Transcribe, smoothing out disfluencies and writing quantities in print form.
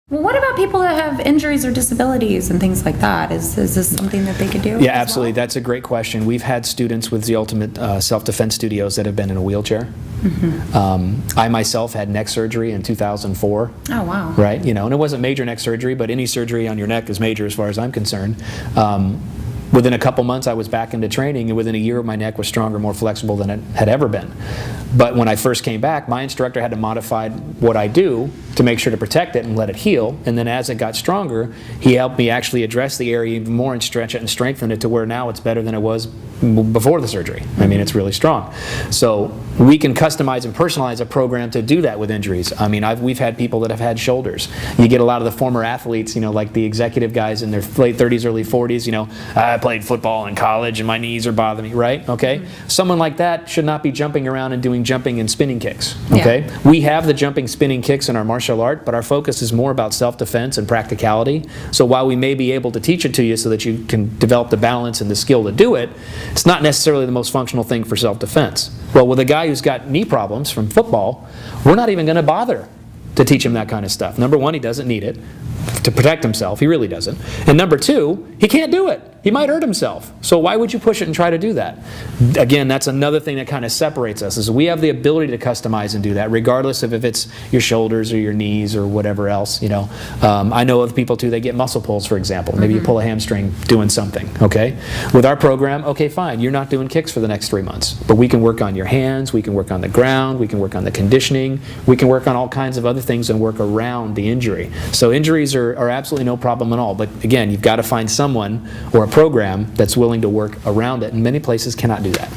Well, what about people that have injuries or disabilities and things like that? Is this something that they could do? Yeah, absolutely. That's a great question. We've had students with the Ultimate Self-Defense Studios that have been in a wheelchair. I myself had neck surgery in 2004. Oh, wow. Right, and it wasn't major neck surgery, but any surgery on your neck is major as far as I'm concerned. Within a couple months I was back into training, and within a year my neck was stronger, more flexible than it had ever been. But when I first came back, my instructor had to modify what I do to make sure to protect it and let it heal, and then as it got stronger, he helped me actually address the area even more and stretch it and strengthen it to where now it's better than it was before the surgery. I mean, it's really strong. So we can customize and personalize a program to do that with injuries. I mean, we've had people that have had shoulders. You get a lot of the former athletes, like the executive guys in their late 30s, early 40s, I played football in college and my knees are bothering me, right? Okay? Someone like that should not be jumping around and doing jumping and spinning kicks, okay? Yeah. We have the jumping, spinning kicks in our martial art, but our focus is more about self-defense and practicality. So while we may be able to teach it to you so that you can develop the balance and the skill to do it, it's not necessarily the most functional thing for self-defense. Well, with a guy who's got knee problems from football, we're not even going to bother to teach him that kind of stuff. Number one, he doesn't need it to protect himself. He really doesn't. And number two, he can't do it. He might hurt himself. So why would you push it and try to do that? Again, that's another thing that kind of separates us, is we have the ability to customize and do that, regardless of if it's your shoulders or your knees or whatever else. I know of people too, they get muscle pulls, for example. Maybe you pull a hamstring doing something, okay? With our program, okay, fine, you're not doing kicks for the next 3 months, but we can work on your hands, we can work on the ground, we can work on the conditioning, we can work on all kinds of other things and work around the injury. So injuries are absolutely no problem at all, but again, you've got to find someone or a program that's willing to work around it, and many places cannot do that.